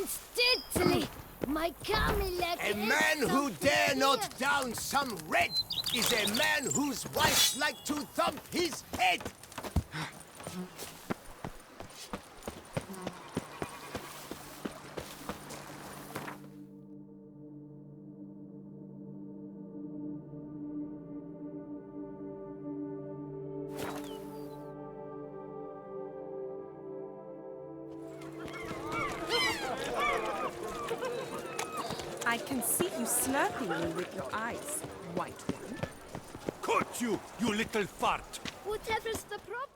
Instantly! My Camilec A man who dare not down some red is a man whose wife like to thump his head! I can see you slurping me with your eyes, white one. Caught you, you little fart! Whatever's the problem?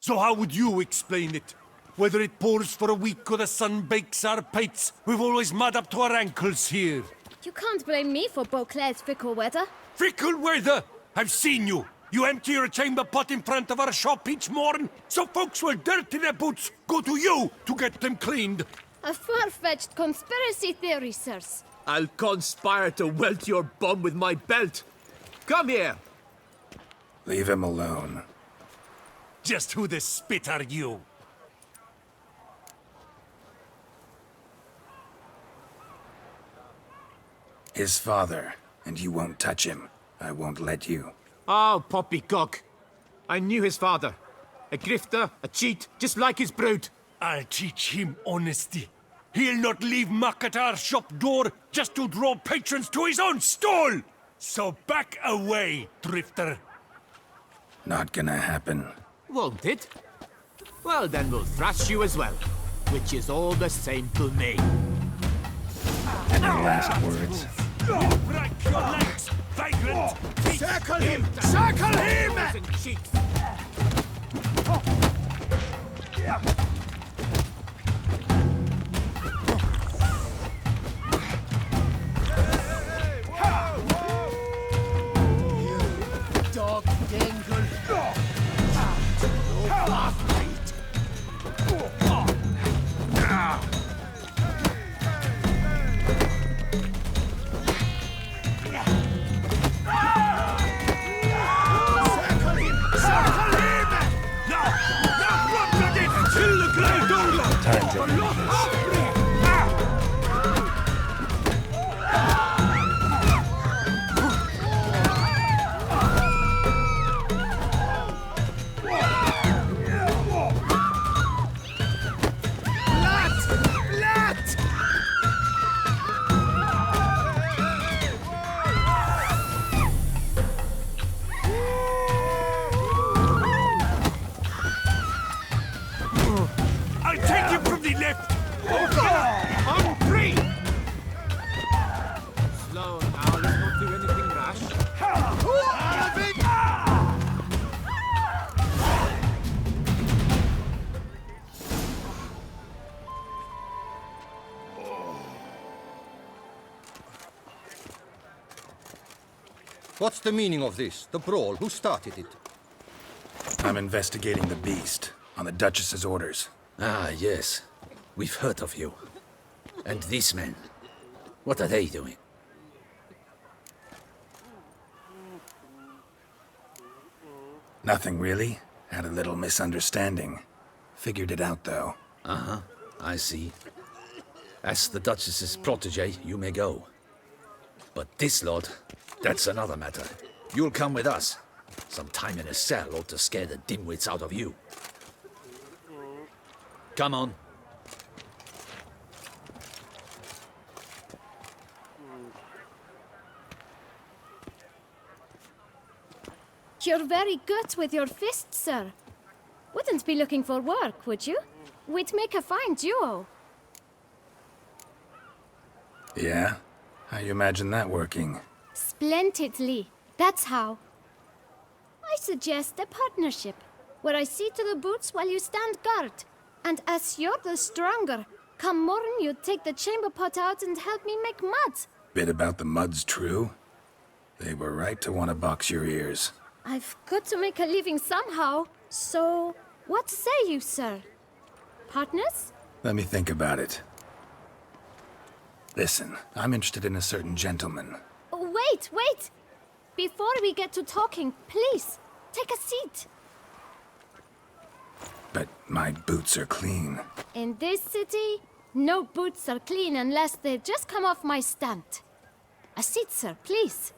So how would you explain it? Whether it pours for a week or the sun bakes our pates, we've always mud up to our ankles here. You can't blame me for Beauclair's fickle weather. Fickle weather! I've seen you! You empty your chamber pot in front of our shop each morn, so folks will dirty their boots, go to you to get them cleaned. A far-fetched conspiracy theory, sirs. I'll conspire to welt your bum with my belt. Come here. Leave him alone. Just who the spit are you? His father, and you won't touch him. I won't let you. Oh, poppycock. I knew his father. A grifter, a cheat, just like his brute. I'll teach him honesty. He'll not leave muck at our shop door just to draw patrons to his own stall! So back away, drifter. Not gonna happen. Won't it? Well, then we'll thrash you as well. Which is all the same to me. Any last words? Break your legs, vagrant! Circle him! Circle him! And cheats. Dog dangle! No bathmate! Circle him! Circle him! Now, blood-blooded! Kill the grey dog! Time to finish. I'll take him from the left! On three! Slow now, let's not do anything rash. What's the meaning of this? The brawl? Who started it? I'm investigating the beast, on the Duchess's orders. Ah, yes. We've heard of you. And these men, what are they doing? Nothing really. Had a little misunderstanding. Figured it out, though. Uh-huh, I see. As the Duchess's protege, you may go. But this lot, that's another matter. You'll come with us. Some time in a cell ought to scare the dimwits out of you. Come on. You're very good with your fists, sir. Wouldn't be looking for work, would you? We'd make a fine duo. Yeah? How you imagine that working? Splendidly. That's how. I suggest a partnership, where I see to the boots while you stand guard. And as you're the stronger, come morn you take the chamber pot out and help me make mud. Bit about the mud's true? They were right to want to box your ears. I've got to make a living somehow, so what say you, sir? Partners? Let me think about it. Listen, I'm interested in a certain gentleman. Oh, wait! Before we get to talking, please, take a seat. But my boots are clean. In this city, No boots are clean unless they just come off my stand. A seat, sir, please.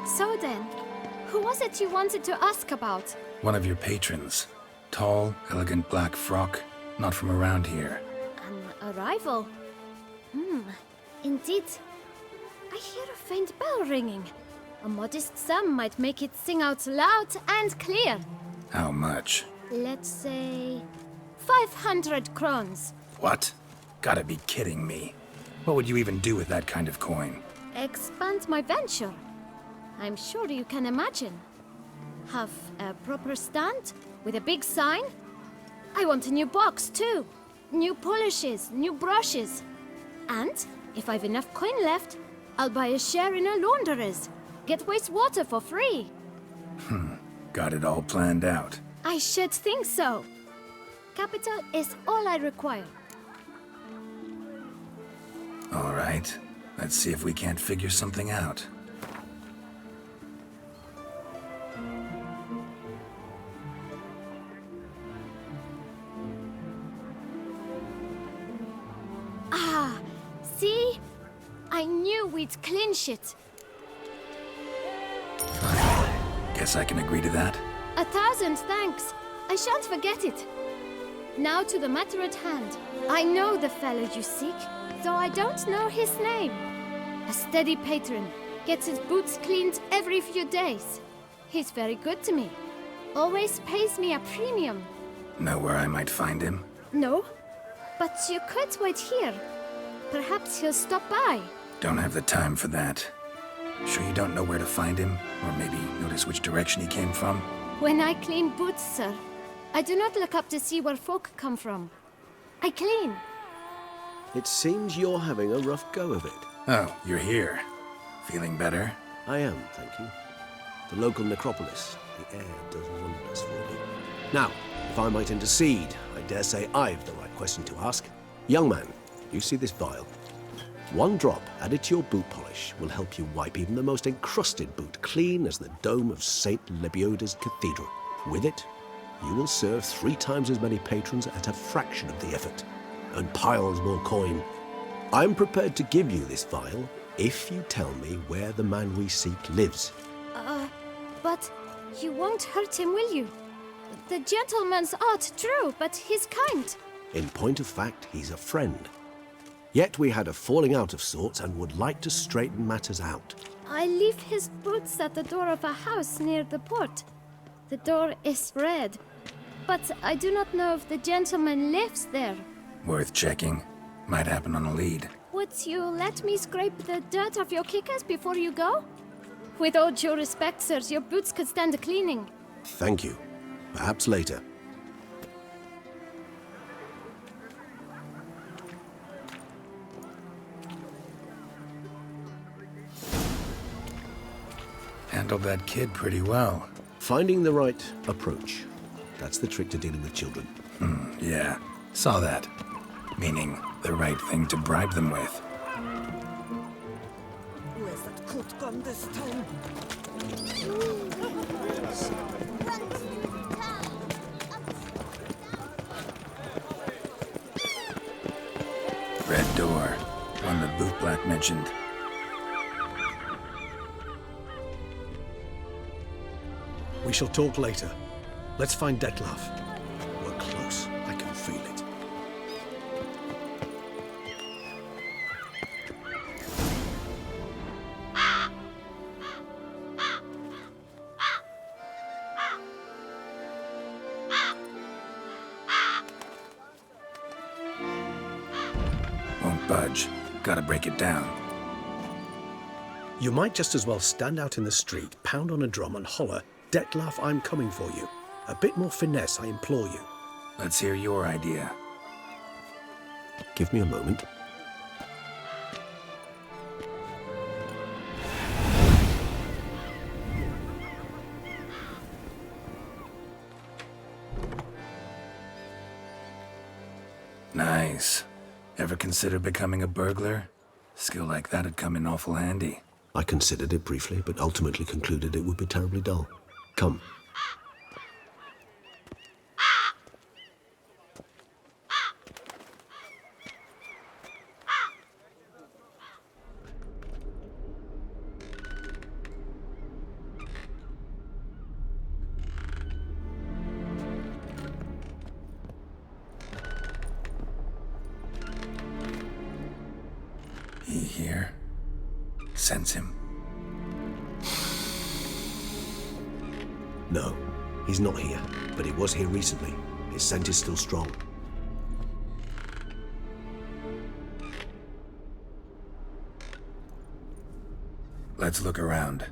So then, who was it you wanted to ask about? One of your patrons. Tall, elegant black frock. Not from around here. An arrival? Indeed. I hear a faint bell ringing. A modest sum might make it sing out loud and clear. How much? Let's say 500 crowns. What? Gotta be kidding me. What would you even do with that kind of coin? Expand my venture. I'm sure you can imagine. Have a proper stand with a big sign. I want a new box too. New polishes, new brushes. And if I've enough coin left, I'll buy a share in a launderer's. Get wastewater for free. Got it all planned out. I should think so. Capital is all I require. All right. Let's see if we can't figure something out. See? I knew we'd clinch it. Guess I can agree to that. 1,000 thanks. I shan't forget it. Now to the matter at hand. I know the fellow you seek, though I don't know his name. A steady patron, gets his boots cleaned every few days. He's very good to me. Always pays me a premium. Know where I might find him? No, but you could wait here. Perhaps he'll stop by. Don't have the time for that. Sure you don't know where to find him? Or maybe notice which direction he came from? When I clean boots, sir, I do not look up to see where folk come from. I clean. It seems you're having a rough go of it. Oh, you're here. Feeling better? I am, thank you. The local necropolis. The air does wonders for me. Now, if I might intercede, I dare say I've the right question to ask. Young man, you see this vial? One drop added to your boot polish will help you wipe even the most encrusted boot clean as the dome of St. Lebioda's Cathedral. With it, you will serve 3 times as many patrons at a fraction of the effort, and piles more coin. I'm prepared to give you this vial if you tell me where the man we seek lives. But you won't hurt him, will you? The gentleman's art, true, but he's kind. In point of fact, he's a friend. Yet we had a falling out of sorts and would like to straighten matters out. I leave his boots at the door of a house near the port. The door is red, but I do not know if the gentleman lives there. Worth checking. Might happen on a lead. Would you let me scrape the dirt off your kickers before you go? With all due respect, sirs, your boots could stand a cleaning. Thank you. Perhaps later. Handled that kid pretty well. Finding the right approach. That's the trick to dealing with children. Yeah, saw that. Meaning, the right thing to bribe them with. Where's that coat gone this time? Red door. One the boot black mentioned. We shall talk later. Let's find Detlef. We're close. I can feel it. Won't budge. Gotta break it down. You might just as well stand out in the street, pound on a drum and holler, "Detlef, I'm coming for you." A bit more finesse, I implore you. Let's hear your idea. Give me a moment. Nice. Ever consider becoming a burglar? Skill like that'd come in awful handy. I considered it briefly, but ultimately concluded it would be terribly dull. Come. He here? Sense him. No, he's not here, but he was here recently. His scent is still strong. Let's look around.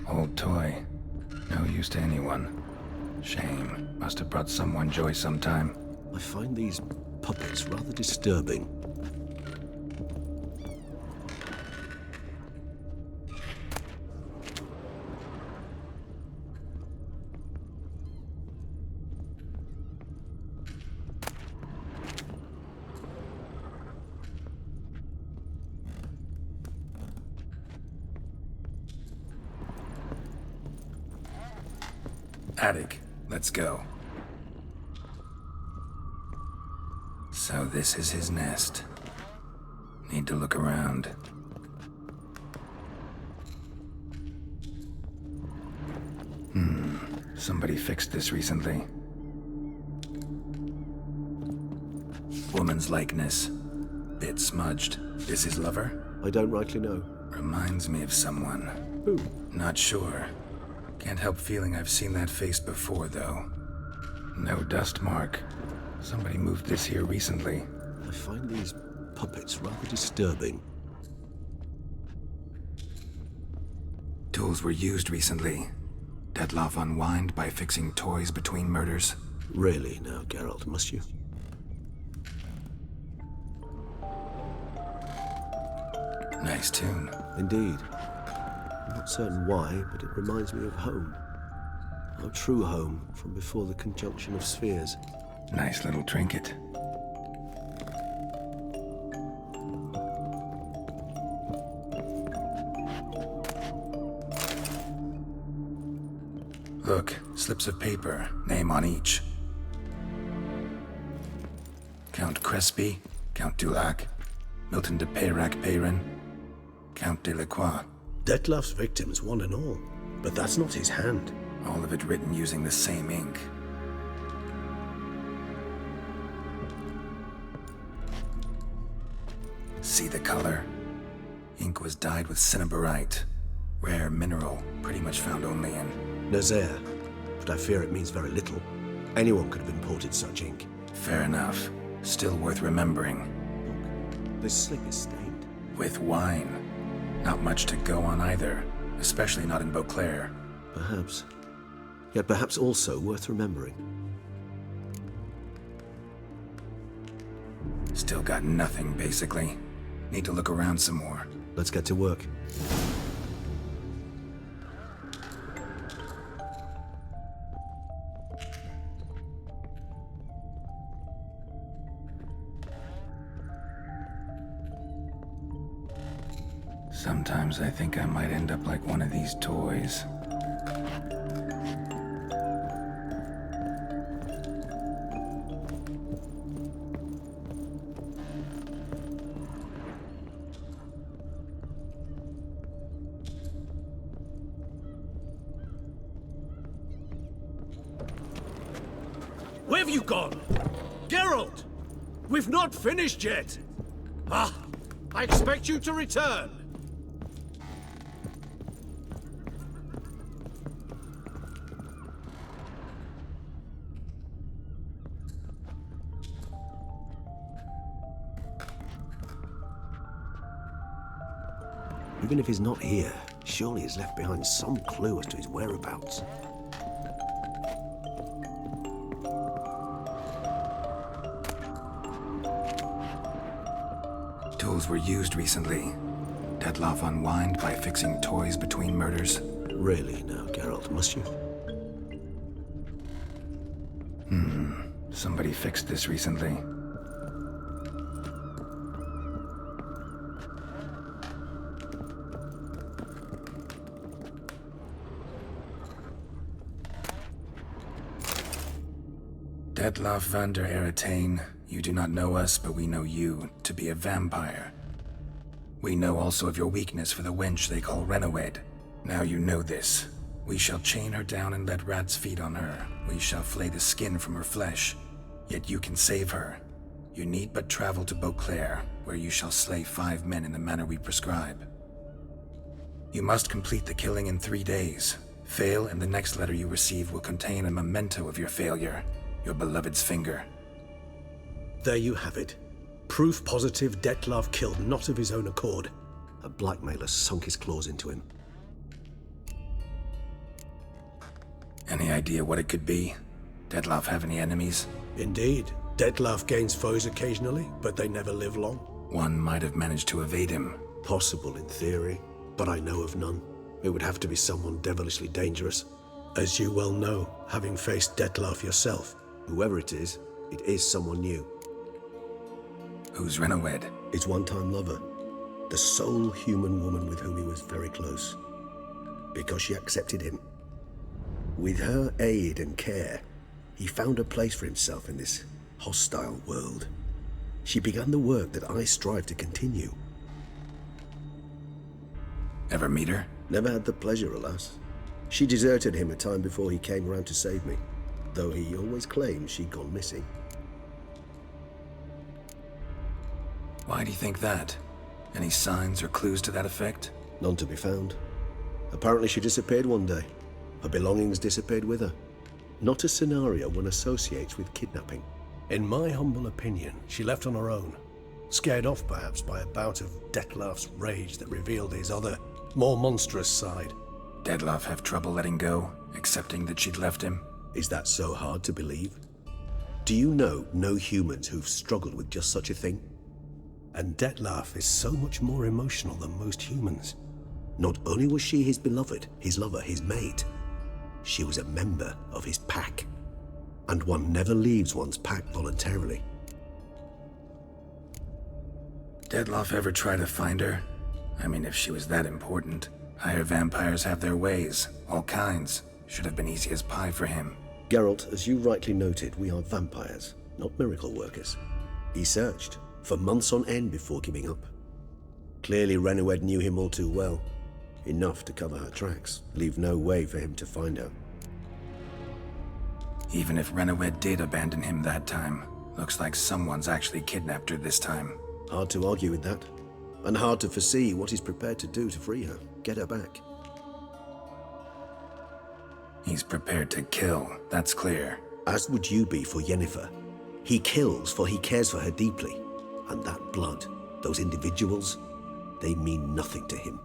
Old toy. No use to anyone. Shame. Must have brought someone joy sometime. I find these puppets rather disturbing. Attic. Let's go. So this is his nest. Need to look around. Somebody fixed this recently. Woman's likeness. Bit smudged. This his lover? I don't rightly know. Reminds me of someone. Who? Not sure. Can't help feeling I've seen that face before, though. No dust mark. Somebody moved this here recently. I find these puppets rather disturbing. Tools were used recently. Detloff unwind by fixing toys between murders. Really now, Geralt, must you? Nice tune. Indeed. I'm not certain why, but it reminds me of home. Our true home from before the conjunction of spheres. Nice little trinket. Look, slips of paper, name on each. Count Crespi, Count Dulac, Milton de Peyrac-Peyrin, Count de Lacroix. Detloff's victims, one and all. But that's not his hand. All of it written using the same ink. See the color? Ink was dyed with cinnabarite. Rare mineral, pretty much found only in... Nazaire. But I fear it means very little. Anyone could have imported such ink. Fair enough. Still worth remembering. Look, this slip is stained. With wine. Not much to go on either. Especially not in Beauclair. Perhaps. Yet perhaps also worth remembering. Still got nothing, basically. Need to look around some more. Let's get to work. Sometimes I think I might end up like one of these toys. Where have you gone? Geralt! We've not finished yet! Ah! I expect you to return! Even if he's not here, surely he's left behind some clue as to his whereabouts. Tools were used recently. Detloff unwind by fixing toys between murders. Really now, Geralt, must you? Somebody fixed this recently. Detloff van der Eretain, you do not know us, but we know you to be a vampire. We know also of your weakness for the wench they call Renawed. Now you know this. We shall chain her down and let rats feed on her. We shall flay the skin from her flesh. Yet you can save her. You need but travel to Beauclair, where you shall slay 5 men in the manner we prescribe. You must complete the killing in 3 days. Fail, and the next letter you receive will contain a memento of your failure. Your beloved's finger. There you have it. Proof positive Detlaff killed not of his own accord. A blackmailer sunk his claws into him. Any idea what it could be? Detloff have any enemies? Indeed. Detlaff gains foes occasionally, but they never live long. One might have managed to evade him. Possible in theory, but I know of none. It would have to be someone devilishly dangerous. As you well know, having faced Detlaff yourself, whoever it is someone new. Who's Renawed? His one-time lover. The sole human woman with whom he was very close. Because she accepted him. With her aid and care, he found a place for himself in this hostile world. She began the work that I strive to continue. Ever meet her? Never had the pleasure, alas. She deserted him a time before he came around to save me, though he always claimed she'd gone missing. Why do you think that? Any signs or clues to that effect? None to be found. Apparently she disappeared one day. Her belongings disappeared with her. Not a scenario one associates with kidnapping. In my humble opinion, she left on her own. Scared off perhaps by a bout of Detlaff's rage that revealed his other, more monstrous side. Detlaff have trouble letting go, accepting that she'd left him? Is that so hard to believe? Do you know no humans who've struggled with just such a thing? And Detlaff is so much more emotional than most humans. Not only was she his beloved, his lover, his mate, she was a member of his pack. And one never leaves one's pack voluntarily. Detlaff ever try to find her? I mean, if she was that important. Higher vampires have their ways, all kinds. Should have been easy as pie for him. Geralt, as you rightly noted, we are vampires, not miracle workers. He searched for months on end before giving up. Clearly Renawed knew him all too well. Enough to cover her tracks, leave no way for him to find her. Even if Renawed did abandon him that time, looks like someone's actually kidnapped her this time. Hard to argue with that. And hard to foresee what he's prepared to do to free her, get her back. He's prepared to kill, that's clear. As would you be for Yennefer. He kills for he cares for her deeply. And that blood, those individuals, they mean nothing to him.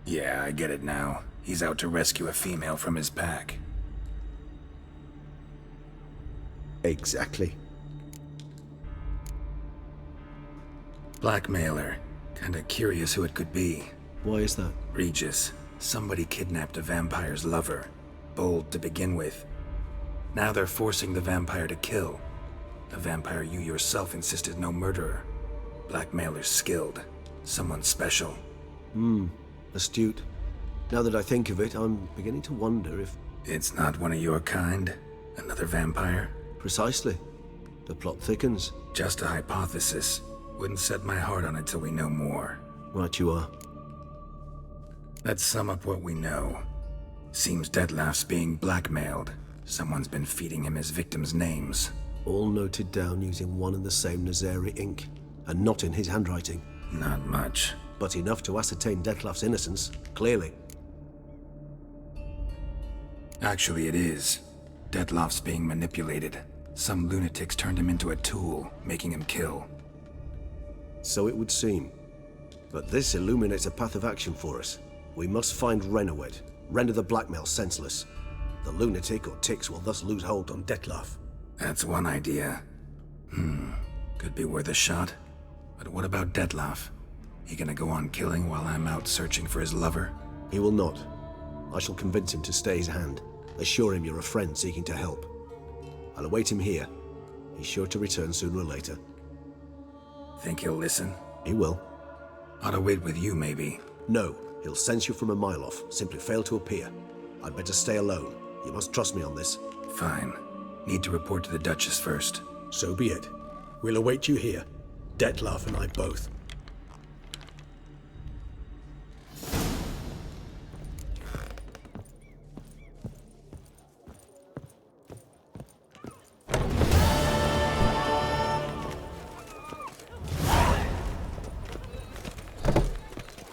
Yeah, I get it now. He's out to rescue a female from his pack. Exactly. Blackmailer. Kinda curious who it could be. Why is that? Regis. Somebody kidnapped a vampire's lover. Bold to begin with. Now they're forcing the vampire to kill. A vampire you yourself insisted no murderer. Blackmailer's skilled. Someone special. Astute. Now that I think of it, I'm beginning to wonder if... It's not one of your kind? Another vampire? Precisely. The plot thickens. Just a hypothesis. Wouldn't set my heart on it till we know more. Right you are. Let's sum up what we know. Seems Detlaff's being blackmailed. Someone's been feeding him his victims' names. All noted down using one and the same Nazari ink, and not in his handwriting. Not much. But enough to ascertain Detlaff's innocence, clearly. Actually, it is. Detlaff's being manipulated. Some lunatics turned him into a tool, making him kill. So it would seem. But this illuminates a path of action for us. We must find Renawed, render the blackmail senseless. The lunatic or ticks will thus lose hold on Detlaff. That's one idea. Could be worth a shot. But what about Detlaff? He gonna go on killing while I'm out searching for his lover? He will not. I shall convince him to stay his hand. Assure him you're a friend seeking to help. I'll await him here. He's sure to return sooner or later. Think he'll listen? He will. Ought to wait with you, maybe. No, he'll sense you from a mile off. Simply fail to appear. I'd better stay alone. You must trust me on this. Fine. Need to report to the Duchess first. So be it. We'll await you here. Dettlaff and I both.